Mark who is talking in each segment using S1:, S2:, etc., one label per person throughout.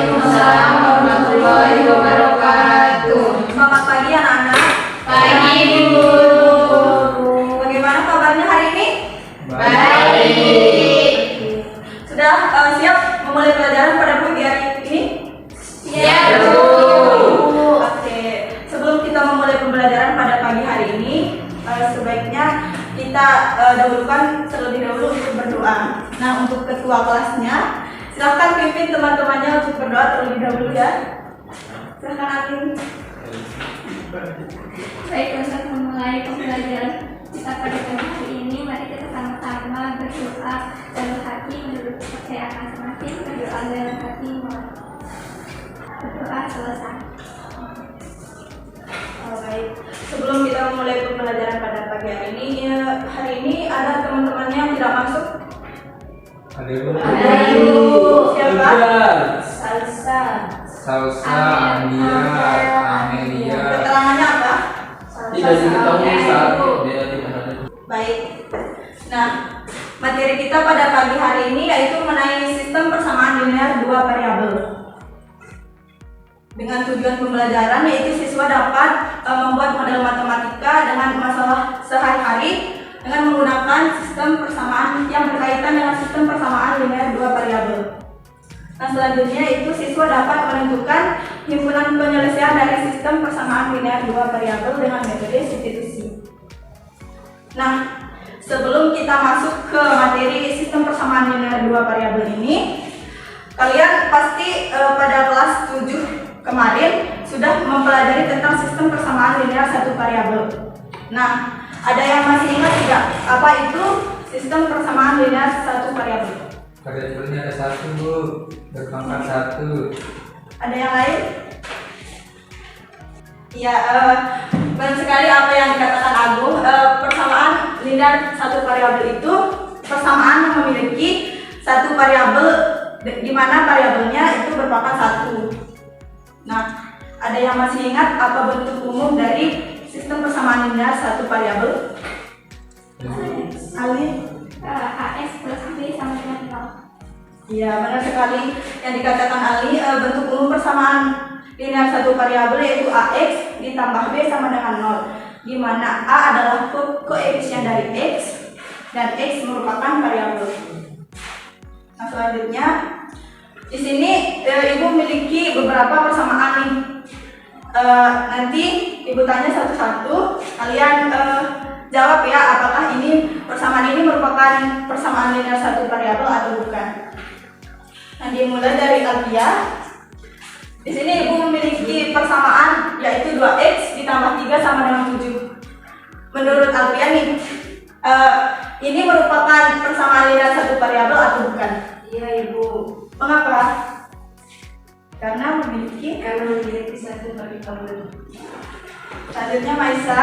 S1: Waalaikumsalam warahmatullahi wabarakatuh.
S2: Selamat pagi anak-anak.
S1: Pagi Bu.
S2: Bagaimana kabarnya hari ini?
S1: Baik.
S2: Sudah siap memulai pelajaran pada pagi hari ini?
S1: Siap Bu.
S2: Oke. Sebelum kita memulai pembelajaran pada pagi hari ini, sebaiknya kita dahulukan terlebih dahulu untuk berdoa. Nah, untuk ketua kelasnya, silakan pimpin teman-temannya untuk berdoa terlebih dahulu ya. Silakan Amin.
S3: Baik, untuk memulai pembelajaran kita pada pagi hari ini, mari kita sama-sama berdoa dalam hati menurut kepercayaan masing-masing. Berdoa dalam hati, berdoa selesai.
S2: Baik. Sebelum kita memulai pembelajaran pada pagi hari ini ada teman-temannya yang tidak masuk.
S4: Ada Bu.
S2: Siapa?
S4: Salsa.
S2: Salsa.
S4: Salsa, Amelia.
S2: Keterangannya apa?
S4: Tidak diketahui saat dia tidak ada.
S2: Baik. Nah, materi kita pada pagi hari ini yaitu mengenai sistem persamaan linear dua variabel. Dengan tujuan pembelajaran yaitu siswa dapat membuat model matematika dengan masalah sehari-hari dengan menggunakan sistem persamaan yang berkaitan dengan sistem persamaan linear dua variabel. Nah, selanjutnya itu siswa dapat menentukan himpunan penyelesaian dari sistem persamaan linear dua variabel dengan metode substitusi. Nah, sebelum kita masuk ke materi sistem persamaan linear dua variabel ini, kalian pasti pada kelas 7 kemarin sudah mempelajari tentang sistem persamaan linear satu variabel. Nah, ada yang masih ingat tidak apa itu sistem persamaan linear satu variabel?
S4: Variabelnya ada satu Bu, berpangkat satu.
S2: Ada yang lain? Ya, banyak sekali apa yang dikatakan Agung. Persamaan linear satu variabel itu persamaan yang memiliki satu variabel di mana variabelnya itu berpangkat satu. Nah, ada yang masih ingat apa bentuk umum dari sistem persamaan linear satu variabel? Ali?
S3: AS plus B sama dengan 0.
S2: Ya, benar sekali yang dikatakan Ali. Bentuk umum persamaan linear satu variabel yaitu AX ditambah B sama dengan 0, di mana A adalah koefisien dari X dan X merupakan variabel. Nah, selanjutnya di sini Ibu memiliki beberapa persamaan nih. Nanti Ibu tanya satu-satu, kalian jawab ya apakah ini persamaan ini merupakan persamaan linear satu variabel atau bukan. Nah, dimulai dari Alvia. Di sini Ibu memiliki persamaan yaitu 2x ditambah 3 sama dengan 7. Menurut Alvia nih, ini merupakan persamaan linear satu variabel atau bukan?
S1: Iya Ibu.
S2: Mengapa? Karena memiliki
S1: satu variabel.
S2: Selanjutnya Maisa,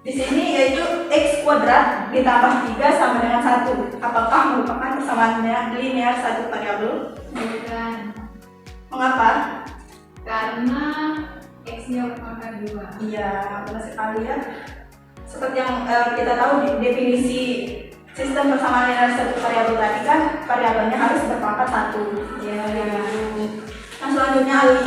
S2: di sini yaitu x kuadrat ditambah 3 sama dengan 1. Apakah merupakan persamaan linear satu variabel?
S1: Bukan.
S2: Mengapa?
S1: Karena X-nya berpangkat 2.
S2: Iya, benar sekali ya. Seperti yang kita tahu di definisi sistem persamaan linear satu variabel tadi kan variabelnya harus berpangkat 1.
S1: Ya.
S2: Nah, selanjutnya Ali.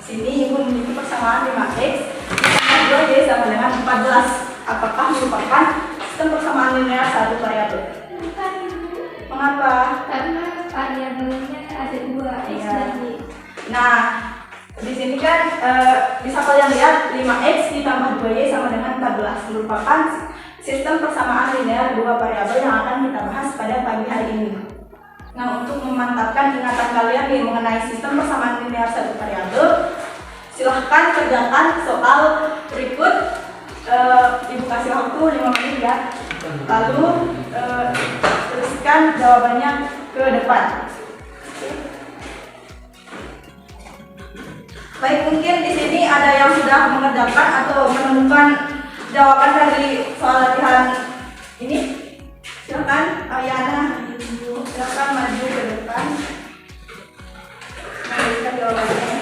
S2: Sini Ibu memiliki persamaan 5x ditambah 2y sama dengan 14. Apakah merupakan sistem persamaan linear satu variabel?
S3: Bukan Ibu,
S2: Mengapa?
S3: karena variabelnya ada 2, X
S2: Iya.
S3: dan Y.
S2: Nah, di sini kan bisa kalian lihat 5x ditambah 2y sama dengan 14 merupakan sistem persamaan linear dua variabel yang akan kita bahas pada pagi hari ini. Nah, untuk memantapkan ingatan kalian nih mengenai sistem persamaan linear satu variabel, silahkan kerjakan soal berikut. Ibu kasih waktu 5 menit ya. Lalu tuliskan jawabannya ke depan. Baik, mungkin di sini ada yang sudah mengerjakan atau menemukan jawaban dari soal latihan ini. Silakan Ayana, silakan maju ke depan. Menuliskan jawabannya.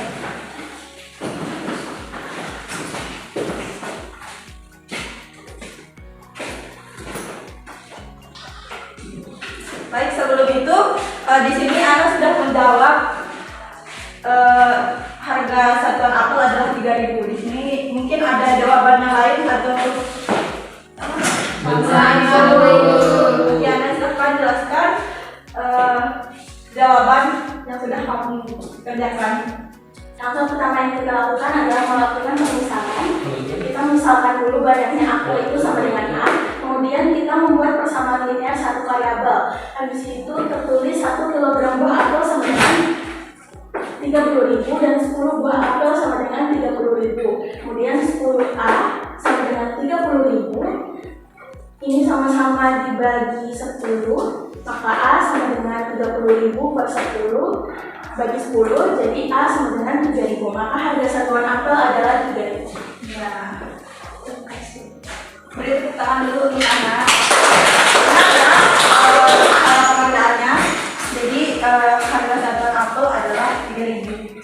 S2: Baik, sebelum itu di sini Ana sudah menjawab harga satuan apel adalah 3.000. Di sini mungkin ada jawaban yang lain atau Anda silahkan jelaskan jawaban yang sudah kamu kerjakan.
S5: Langkah pertama yang kita lakukan adalah melakukan pemisahan. Kita misalkan dulu banyaknya apel itu sama dengan A. Kemudian kita membuat persamaan linear satu variabel. Habis itu tertulis 1 kg buah apel sama dengan 30.000 dan 10 buah apel sama dengan 30.000. Kemudian 10A sama dengan 30.000. Ini sama-sama dibagi 10, maka A sama dengan 30.000 per 10 bagi 10, jadi A sama dengan 3.000. Maka harga satuan apel adalah 3.000.
S2: ya. Beri tepuk tangan dulu untuk anak. Pengerjaannya. Jadi harga satuan apel adalah 3.000.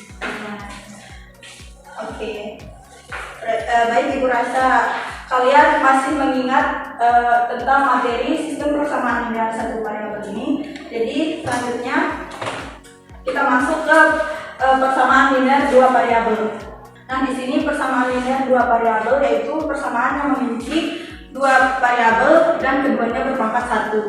S2: Oke. Baik, Ibu rasa kalian masih mengingat tentang materi sistem persamaan linear satu variabel ini. Jadi selanjutnya kita masuk ke persamaan linear dua variabel. Nah, di sini persamaan linear dua variabel yaitu persamaan yang memiliki dua variabel dan keduanya berpangkat 1.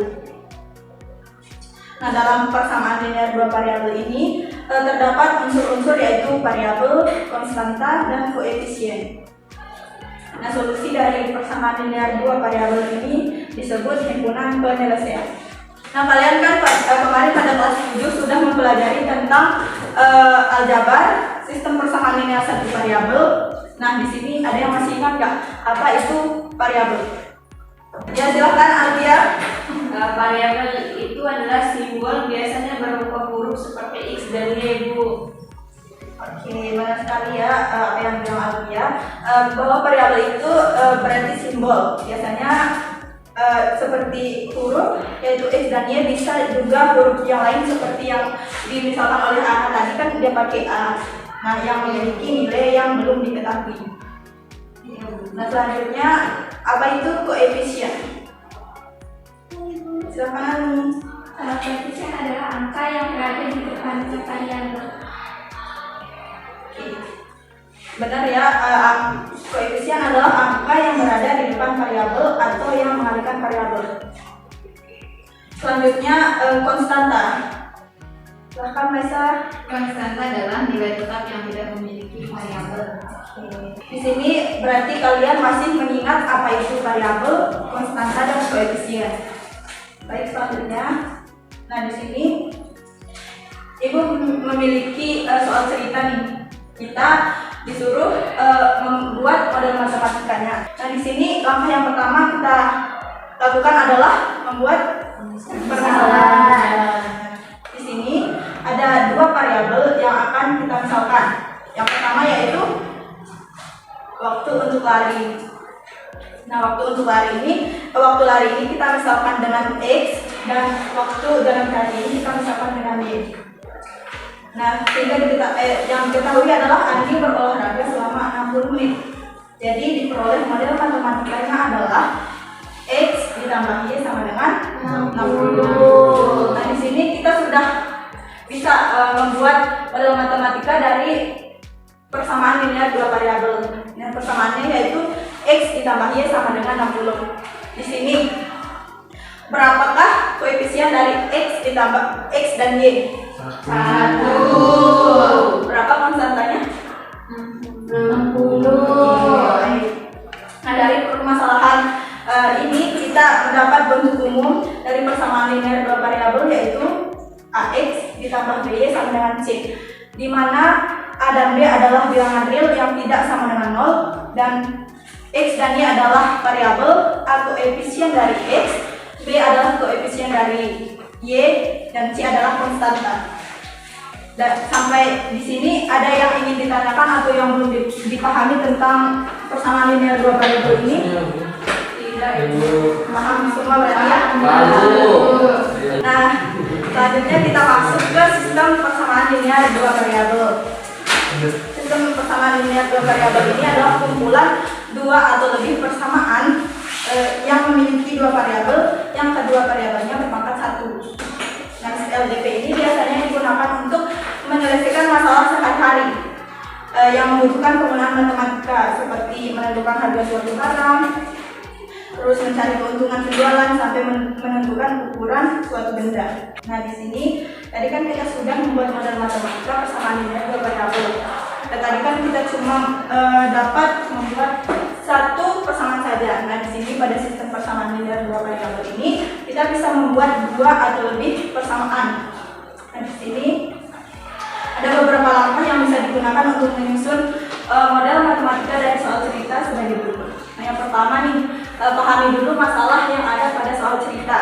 S2: Nah, dalam persamaan linear dua variabel ini terdapat unsur-unsur yaitu variabel, konstanta, dan koefisien. Nah, solusi dari persamaan linear dua variabel ini disebut himpunan penyelesaian. Nah, kalian kan kemarin pada kelas 7 sudah mempelajari tentang aljabar, sistem persamaan linear satu variabel. Nah, di sini ada yang masih ingat nggak apa itu variabel? Ya, silakan Aldia.
S1: Variabel itu adalah simbol biasanya berupa huruf seperti X dan Y, Bu.
S2: Oke, benar sekali ya apa yang bilang Aldia. Bahwa variabel itu berarti simbol. Biasanya seperti huruf yaitu X dan Y, bisa juga huruf yang lain seperti yang dimisalkan oleh Ana tadi kan dia pakai A. Nah, yang memiliki nilai yang belum diketahui. Nah, selanjutnya apa itu koefisien? Silakan.
S3: Koefisien adalah angka yang berada di depan variabel.
S2: Oke. Benar ya, koefisien adalah angka yang berada di depan variabel atau yang mengalihkan variabel. Selanjutnya konstanta. Silahkan Maisa.
S1: Konstanta adalah nilai tetap yang tidak memiliki variabel.
S2: Di sini berarti kalian masih mengingat apa itu variabel, konstanta, dan koefisien. Baik, selanjutnya. Nah, di sini Ibu memiliki soal cerita nih. Kita disuruh membuat model matematikanya. Nah, di sini langkah yang pertama kita lakukan adalah membuat perkenalan. Di sini ada dua variabel yang akan kita misalkan. Yang pertama yaitu waktu untuk lari. Nah, waktu lari ini kita misalkan dengan X, dan waktu dalam hari ini kita misalkan dengan Y. Nah, sehingga yang diketahui adalah Andi berolahraga selama 60 menit. Jadi diperoleh model matematikanya adalah X ditambah Y sama dengan 60. Nah, di sini kita sudah bisa membuat model matematika dari persamaan linear dua variabel. Nah, persamaannya yaitu X ditambah Y sama dengan 60. Di sini berapakah koefisien dari X ditambah X dan Y? 1. Berapa konstantanya? 60. Nah, dari permasalahan ini kita mendapat bentuk umum dari persamaan linear dua variabel yaitu AX ditambah BY sama dengan C, di mana A dan B adalah bilangan real yang tidak sama dengan 0, dan X dan Y adalah variabel. A koefisien dari X, B adalah koefisien dari Y, dan C adalah konstanta. Dan sampai di sini ada yang ingin ditanyakan atau yang belum dipahami tentang persamaan linear dua variabel ini? Tidak, paham semua berarti ya? Nah, selanjutnya kita masuk ke sistem persamaan linear dua variabel. Sistem persamaan linear dua variabel ini adalah kumpulan dua atau lebih persamaan yang memiliki dua variabel yang kedua variabelnya berpangkat 1. Nah, LDP ini biasanya digunakan untuk menyelesaikan masalah sehari-hari yang membutuhkan penggunaan matematika seperti menentukan harga suatu barang, terus mencari keuntungan penjualan sampai menentukan ukuran suatu benda. Nah, di sini tadi kan kita sudah membuat model matematika persamaan linear dua variabel. Dan tadi kan kita cuma dapat membuat satu persamaan saja. Nah, di sini pada sistem persamaan linear dua variabel ini kita bisa membuat dua atau lebih persamaan. Nah, di sini ada beberapa langkah yang bisa digunakan untuk menyusun model matematika dari soal cerita sebagai berikut. Nah, yang pertama nih, pahami dulu masalah yang ada pada soal cerita.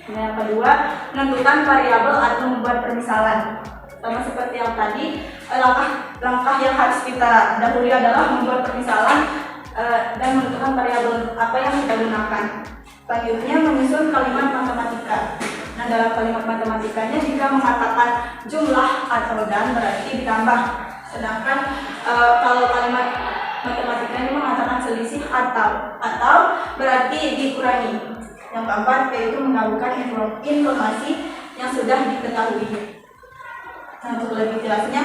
S2: Nah, yang kedua, menentukan variabel atau membuat permisalan. Sama seperti yang tadi, langkah yang harus kita dahului adalah membuat permisalan dan menentukan variabel apa yang kita gunakan. Selanjutnya, menyusun kalimat matematika. Nah, dalam kalimat matematikanya jika mengatakan jumlah atau dan berarti ditambah. Sedangkan kalau kalimat matematika ini mengatakan selisih atau berarti dikurangi. Yang keempat yaitu menggabungkan informasi yang sudah diketahui. Nah, untuk lebih jelasnya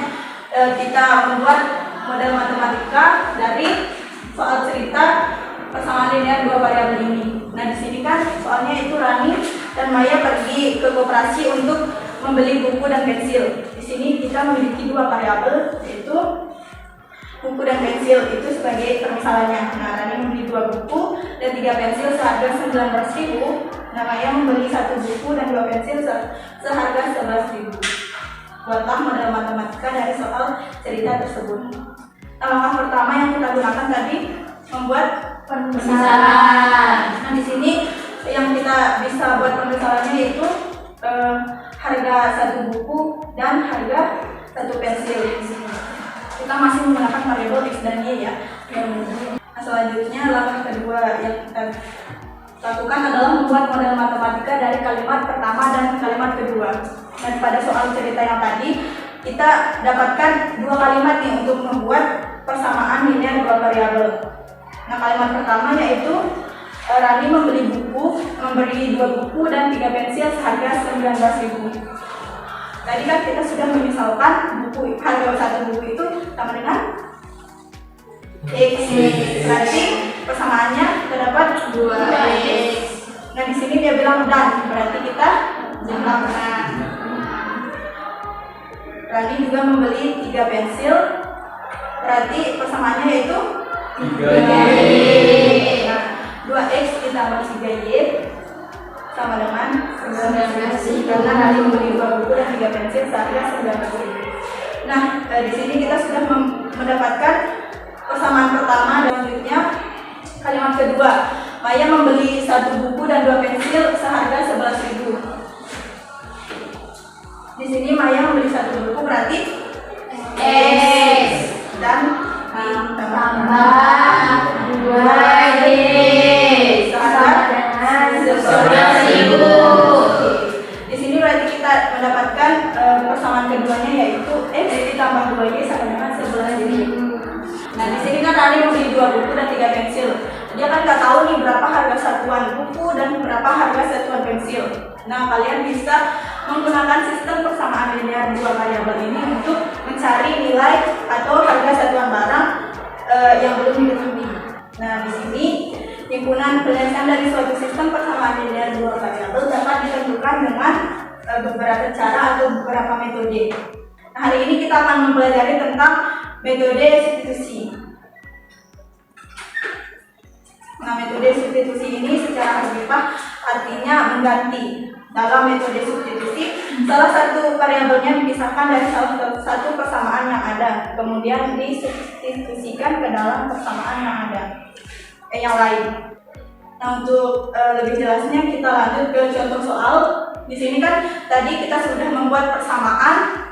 S2: kita membuat model matematika dari soal cerita persamaan linear dua variabel ini. Nah, di sini kan soalnya itu Rani dan Maya pergi ke koperasi untuk membeli buku dan pensil. Di sini kita memiliki dua variabel yaitu buku dan pensil itu sebagai permisalannya. Nah, Rani membeli 2 buku dan 3 pensil seharga 19.000. Nah, Maya membeli 1 buku dan 2 pensil seharga 11.000. Buatlah model matematika dari soal cerita tersebut. Nah, langkah pertama yang kita gunakan tadi membuat permisalan. Nah, di sini yang kita bisa buat permisalannya yaitu harga 1 buku dan harga 1 pensil. Kita masih menggunakan variabel X dan Y ya. Nah, selanjutnya langkah kedua yang kita lakukan adalah membuat model matematika dari kalimat pertama dan kalimat kedua. Dan pada soal cerita yang tadi kita dapatkan 2 kalimat nih untuk membuat persamaan linear dua variabel. Nah, kalimat pertama yaitu Rani memberi 2 buku dan 3 pensil seharga 19.000. Tadi kan kita sudah memisalkan harga 1 buku itu sama dengan X. Berarti persamaannya kita dapat 2X. Nah, di sini dia bilang dan, berarti kita jumlahkan. Rani juga membeli 3 pensil, berarti persamaannya yaitu 3Y. Nah, 2X ditambah 3Y sama dengan 19.000 karena Rani membeli 2 buku dan 3 pensil seharga 19.000. Nah, di sini kita sudah mendapatkan persamaan pertama. Dan selanjutnya kalimat kedua, Maya membeli 1 buku dan 2 pensil seharga 11.000. Di sini Maya membeli 1 buku berarti X dan tambah 2Y sama dengan 11.000. Di sini berarti kita mendapatkan persamaan keduanya yaitu X ditambah 2Y sama dengan 11.000. Nah, di sini kan Rani membeli 2 buku dan 3 pensil. Dia kan nggak tahu nih berapa harga satuan buku dan berapa harga satuan pensil. Nah, kalian bisa menggunakan sistem persamaan linear dua variabel ini untuk mencari nilai atau harga satuan barang yang belum diketahui. Nah, di sini himpunan penyelesaian dari suatu sistem persamaan linear dua variabel dapat ditentukan dengan beberapa cara atau beberapa metode. Nah, hari ini kita akan mempelajari tentang metode substitusi. Nah, metode substitusi ini secara harfiah artinya mengganti. Dalam metode substitusi, salah satu variabelnya dipisahkan dari salah satu persamaan yang ada, kemudian disubstitusikan ke dalam persamaan yang lain. Nah, untuk lebih jelasnya kita lanjut ke contoh soal. Di sini kan tadi kita sudah membuat persamaan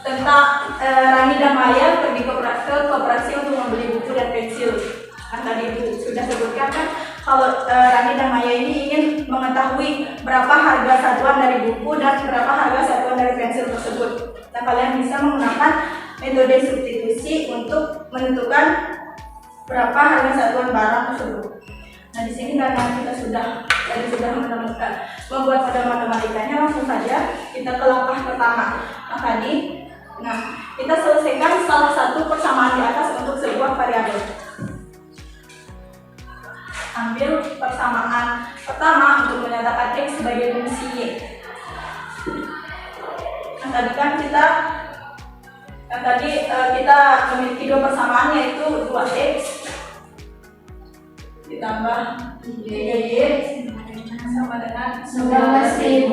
S2: tentang Rani dan Maya pergi ke koperasi untuk membeli buku dan pensil. Nah, tadi itu sudah sebutkan kan kalau Rani dan Maya ini ingin mengetahui berapa harga satuan dari buku dan berapa harga satuan dari pensil tersebut. Nah, kalian bisa menggunakan metode substitusi untuk menentukan berapa harga satuan barang tersebut. Nah, di sini karena kita sudah menemukan membuat model matematikanya, langsung saja kita ke langkah pertama. Nah, kita selesaikan salah satu persamaan di atas untuk sebuah variabel. Ambil persamaan pertama untuk menyatakan X sebagai fungsi Y. Nah, tadi kan kita memiliki dua persamaan, yaitu 2X ditambah 3Y sama dengan
S1: 19.000.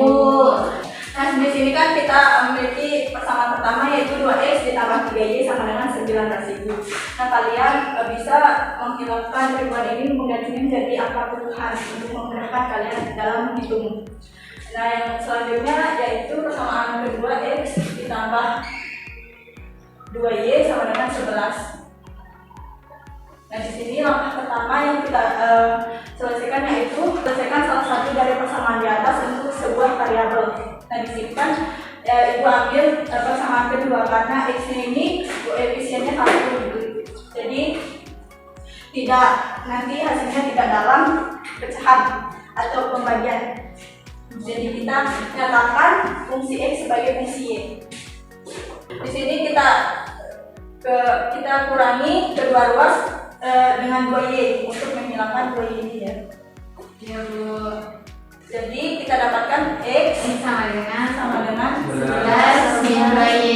S2: Nah, di sini kan kita memiliki persamaan pertama, yaitu 2X ditambah 3Y sama dengan 19.000. Nah, kalian bisa menghilangkan ribuan ini menggantinya menjadi angka puluhan untuk memudahkan kalian dalam menghitung. Nah, yang selanjutnya yaitu persamaan kedua, X ditambah 2Y sama dengan 11. Nah, di sini langkah pertama yang kita selesaikan yaitu selesaikan salah satu dari persamaan di atas untuk sebuah variabel. Nah, di sini kan ibu ambil persamaan kedua karena X-nya ini koefisiennya 1. Jadi nanti hasilnya tidak dalam pecahan atau pembagian. Jadi kita nyatakan fungsi X sebagai fungsi Y. Di sini kita kurangi kedua ruas dengan 2Y untuk menghilangkan 2Y ini ya.
S1: Ya, Bu.
S2: Jadi kita dapatkan X
S1: sama dengan
S2: 11
S1: min 2Y.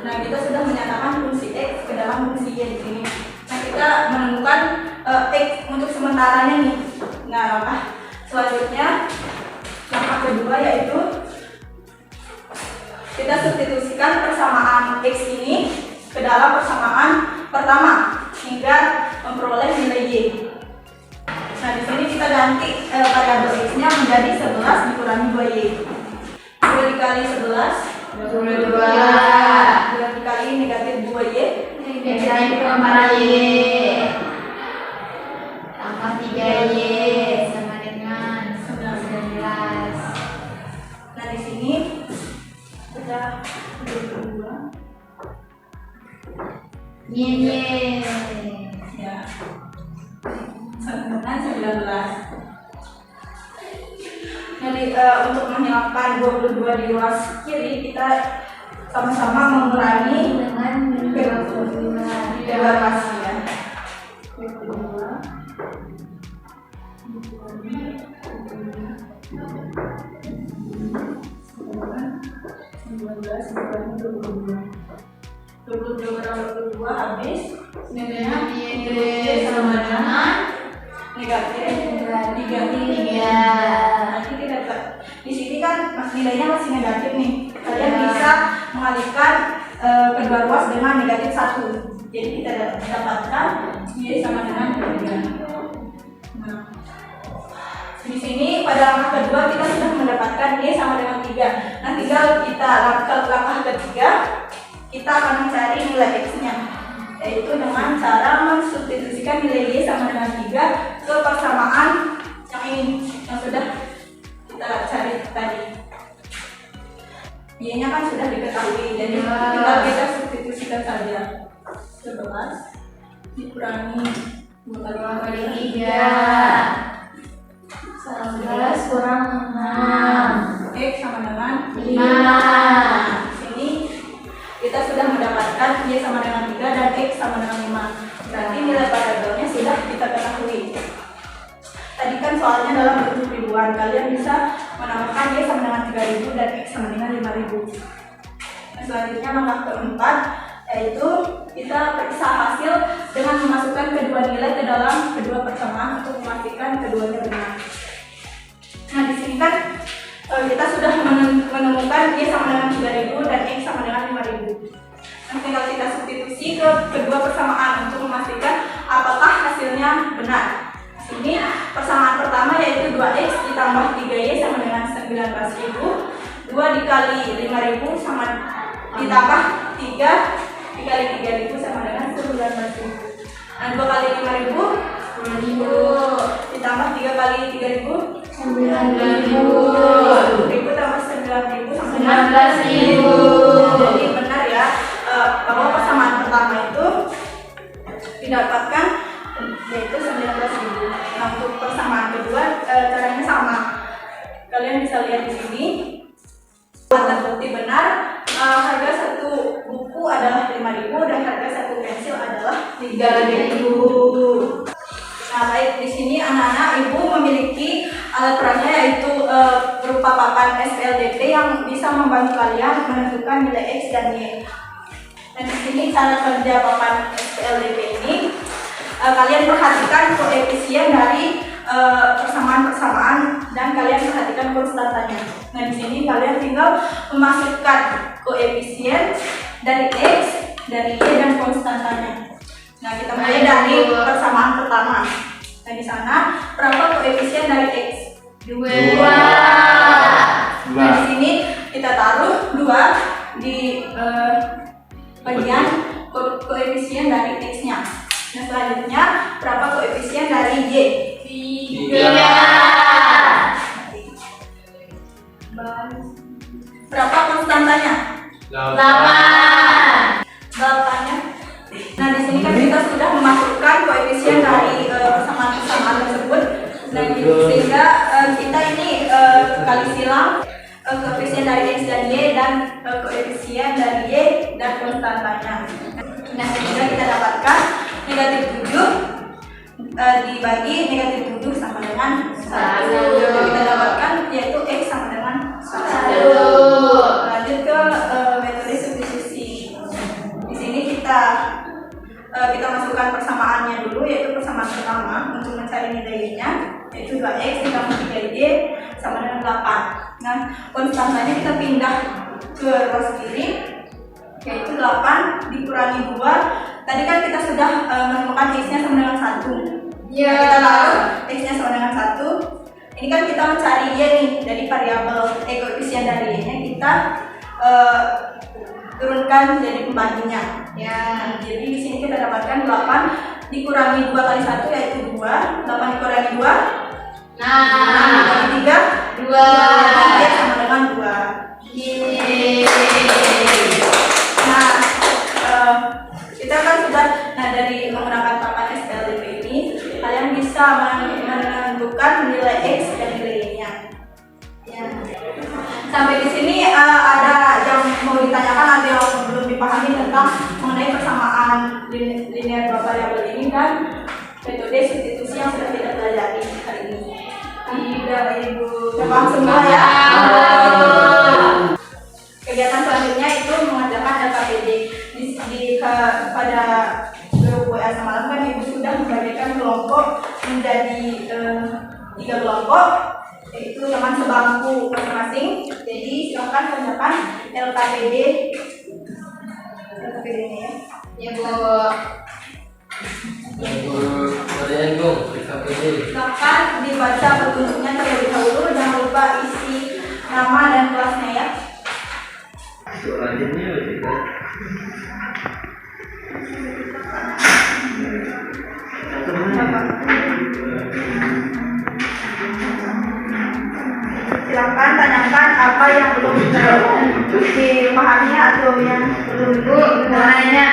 S2: Nah, kita sudah menyatakan fungsi X ke dalam fungsi Y di sini. Nah, kita menemukan X untuk sementaranya nih. Nah, langkah selanjutnya, langkah kedua yaitu kita substitusikan persamaan X ini ke dalam persamaan pertama hingga memperoleh nilai Y. Nah, di sini kita ganti variabel X-nya menjadi 11 dikurangi 2Y. 2 dikali 11
S1: 22.
S2: 2 dikali negatif 2Y
S1: Negatif 4Y tambah 3Y sama dengan 19.
S2: Nah, di sini kita 22
S1: Y.
S2: ya sama dengan 19. Jadi untuk menghilangkan 22 di ruas kiri, kita sama-sama mengurangi
S1: Dengan 22.
S2: evaluasi ya. 22 kurang 22 habis nilainya Y sama dengan negatif 3. Nanti kita di sini kan nilainya masih negatif nih. Kalian bisa mengalihkan kedua ruas dengan negatif 1. Jadi kita dapatkan Y sama dengan 3. Nah, di sini pada langkah kedua kita sudah mendapatkan Y sama dengan 3. Nah, tinggal kita langkah ketiga, kita akan mencari nilai X-nya, yaitu dengan cara mensubstitusikan nilai Y sama dengan 3 ke persamaan yang ini yang sudah kita cari tadi. Y-nya kan sudah diketahui, jadi tinggal kita substitusikan saja. 11 dikurangi 2 kali 3.
S1: 11 kurang 6.
S2: X sama dengan
S1: 5.
S2: Di sini kita sudah mendapatkan Y sama dengan 3 dan X sama dengan 5. Berarti nilai variabelnya sudah kita ketahui. Tadi kan soalnya dalam bentuk ribuan, kalian bisa menambahkan Y sama dengan 3000 dan X sama dengan 5000. Nah, selanjutnya langkah keempat yaitu kita periksa hasil dengan memasukkan kedua nilai ke dalam kedua persamaan untuk memastikan keduanya benar. Nah, di sini kan kita sudah menemukan Y sama dengan 3000 dan X sama dengan 5000. Nah, tinggal kita substitusi ke kedua persamaan untuk memastikan apakah hasilnya benar. Ini persamaan pertama yaitu 2X ditambah 3Y sama dengan 19.000. 2 dikali 5.000 sama ditambah 3 dikali 3.000 sama dengan 19.000. Nah, 2 kali 5.000 10.000 ditambah 3 kali 3.000
S1: 9.000.
S2: 1000 tambah 9.000 sama dengan
S1: 19.000.
S2: Jadi benar ya bahwa persamaan pertama itu didapatkan yaitu 19.000. kalian bisa lihat di sini. Terbukti benar, harga satu buku adalah 5.000 dan harga satu pensil adalah 3.000. Nah, baik, di sini anak-anak ibu memiliki alat peragnya yaitu berupa papan SPLDP yang bisa membantu kalian menentukan nilai X dan Y. Dan di sini cara kerja papan SPLDP ini, kalian perhatikan koefisien dari persamaan-persamaan dan kalian perhatikan konstantanya. Nah, di sini kalian tinggal memasukkan koefisien dari X, dari Y dan konstantanya. Nah, kita mulai dari persamaan pertama. Nah, di sana berapa koefisien dari X? 2. Nah, di sini kita taruh 2 di bagian koefisien dari X-nya. Nah, selanjutnya berapa koefisien dari Y? 3. Berapa konstantanya? 8. Nah, di sini kan kita sudah memasukkan koefisien dari persamaan-persamaan tersebut. Nah, sehingga kita ini kali silang koefisien dari X dan Y dan koefisien dari Y dan konstantanya. Nah, sehingga kita dapatkan negatif 7 dibagi negatif 7 sama dengan 1. Kita dapatkan yaitu X sama dengan 1. Lanjut ke metode substitusi. Di sini kita masukkan persamaannya dulu, yaitu persamaan pertama untuk mencari nilainya, yaitu 2X ditambah 3Y sama dengan 8. Nah, konstantanya kita pindah ke ruas kiri, yaitu 8 dikurangi 2. Tadi kan kita sudah menemukan X-nya sama dengan 1. Nah, kita taruh X-nya sama dengan 1. Ini kan kita mencari Y nih, dari variabel koefisien dari Y-nya kita turunkan jadi pembaginya. Ya, jadi di sini kita dapatkan 8 dikurangi 2 kali 1 yaitu 2. 8 dikurangi 2. Nah, dikurangi 3. 2. Y sama dengan 2. Nah, kita kan sudah, dari menggunakan papan SPLDP ini, kalian bisa menentukan nilai X dan nilai Y-nya. Ya. Sampai di sini ada yang mau ditanyakan, ada yang belum dipahami tentang mengenai persamaan linear dua variabel ini dan metode substitusi yang sudah kita pelajari hari ini. Tidak, Ibu. Sudah paham semua ya? Kegiatan selanjutnya itu mengerjakan LKPD. Pada grup WA semalam kan Ibu sudah membagikan kelompok menjadi 3 kelompok, yaitu teman sebangku masing-masing. Jadi silakan kerjakan LKPD-nya ya.
S1: Ya, Bu.
S2: Silakan dibaca petunjuknya terlebih dahulu. Jangan lupa isi nama dan kelasnya ya. Silakan tanyakan apa yang belum dipahami atau yang belum nanya.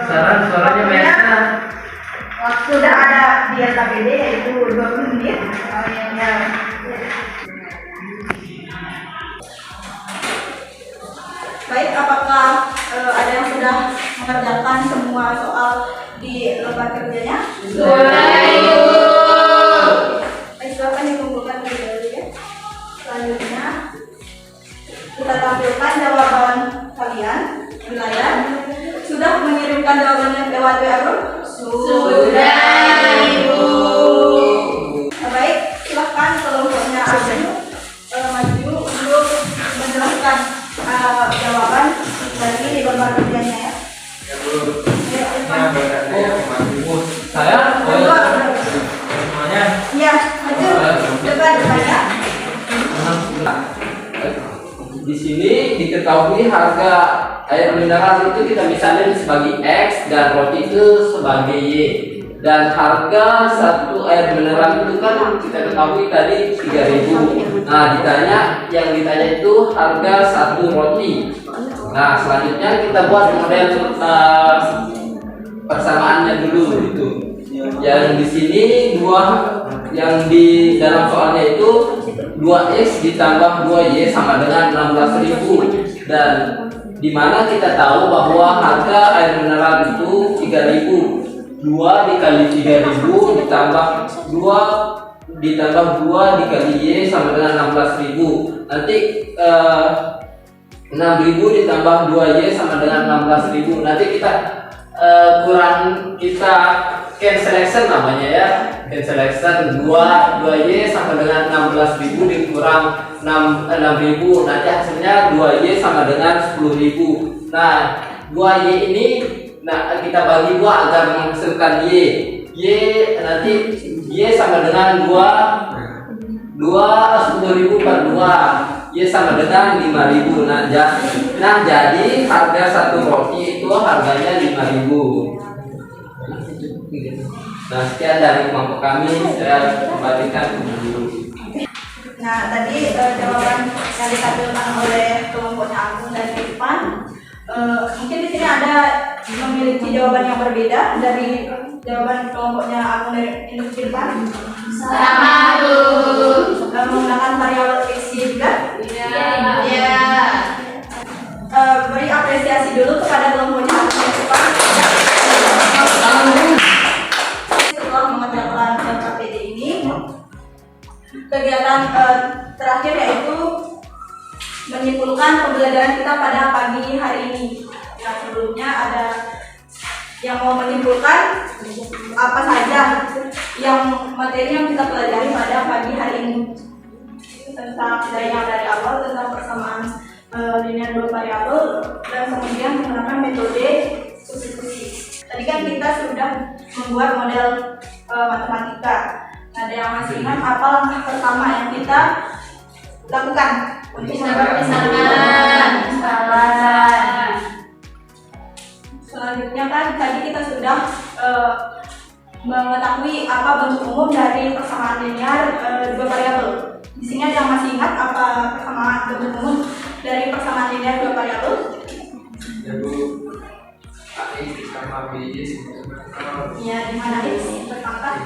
S4: Suaranya biasa.
S2: Sudah ada di LKPD yaitu 20 menit. Ya. Baik, apakah ada yang sudah mengerjakan semua soal di lembar kerjanya?
S1: Sudah, Ibu.
S2: Silakan dikumpulkan dulu ya. Selanjutnya kita tampilkan jawaban kalian di layar. Sudah mengirimkan jawabannya lewat WA group?
S1: Sudah, Ibu.
S2: Baik, silakan kelompoknya maju untuk menjelaskan jawaban dari lembar kerjanya ya.
S4: Ya, Bu. Saya? Semuanya?
S2: Iya, maju depan ya.
S6: Di sini diketahui harga air mineral itu kita misalnya sebagai X dan roti itu sebagai Y. Dan harga satu air mineral itu kan kita ketahui tadi 3.000. Nah, yang ditanya itu harga satu roti. Nah, selanjutnya kita buat model persamaannya dulu gitu. Yang di sini yang di dalam soalnya itu 2x ditambah 2y sama dengan 16.000, dan dimana kita tahu bahwa harga air mineral itu 3.000. 2 dikali 3.000 ditambah 2 dikali y sama dengan 16.000. Nanti 6.000 ditambah 2y sama dengan 16.000. Nanti kita kita cancellation namanya ya, cancellation 2y sama dengan 16.000 dikurang 6.000, nanti hasilnya 2y sama dengan 10.000. Nah 2y ini kita bagi 2 agar menghasilkan y nanti y sama dengan 10.000 per 2, y sama dengan 5.000. Nah jadi harga satu roti itu harganya 5.000. Nah sekian dari kelompok kami, saya kembalikan ke guru.
S2: Nah, tadi jawaban yang ditampilkan oleh kelompoknya Agung dan Irfan. Mungkin di sini ada memiliki jawaban yang berbeda dari jawaban kelompoknya Agung dan Irfan.
S1: Sama Bu.
S2: Menggunakan variabel x juga.
S1: Iya.
S2: Beri apresiasi dulu kepada kelompoknya Agung dan Irfan. Setelah mengerjakan KPD ini, kegiatan terakhir yaitu menyimpulkan pembelajaran kita pada pagi hari ini. Nah, sebelumnya ada yang mau menyimpulkan apa saja yang materi yang kita pelajari pada pagi hari ini tentang dari awal tentang persamaan linear dua variabel dan kemudian menggunakan metode substitusi. Tadi kan kita sudah membuat model matematika. Nah, ada yang masih ingat apa langkah pertama yang kita lakukan untuk membuat
S1: Misalkan.
S2: Selanjutnya kan tadi kita sudah mengetahui apa bentuk umum dari persamaan linear dua variabel. Di sini ada yang masih ingat apa persamaan bentuk umum dari persamaan linear dua variabel?
S4: Ya Bu, A sama B
S2: Ya, di mana x berpangkat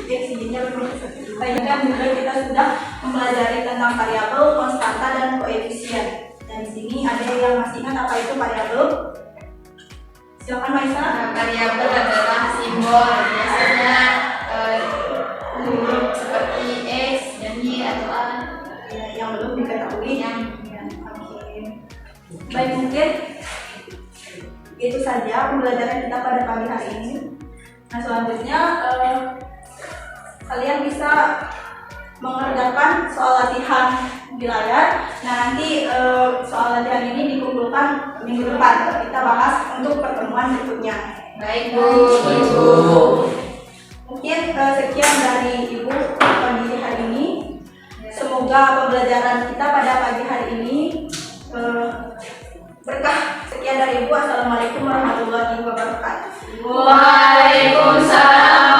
S2: x y-nya berpangkat. Tadi kan juga kita sudah mempelajari tentang variabel, konstanta dan koefisien. Dan di sini ada yang masih ingat apa itu variabel? Silakan Maisa.
S1: Variabel adalah simbol, biasanya huruf seperti x dan y atau a.
S2: Yang belum diketahui. Oke. Baik, mungkin itu saja pembelajaran kita pada pagi hari ini. Nah, selanjutnya kalian bisa mengerjakan soal latihan di layar. Nah, nanti soal latihan ini dikumpulkan minggu depan. Kita bahas untuk pertemuan berikutnya.
S1: Baik Bu.
S2: Mungkin sekian dari Ibu pagi hari ini. Semoga pembelajaran kita pada pagi hari ini berkah. Sekian dari Ibu. Assalamualaikum warahmatullahi wabarakatuh.
S1: Waalaikumsalam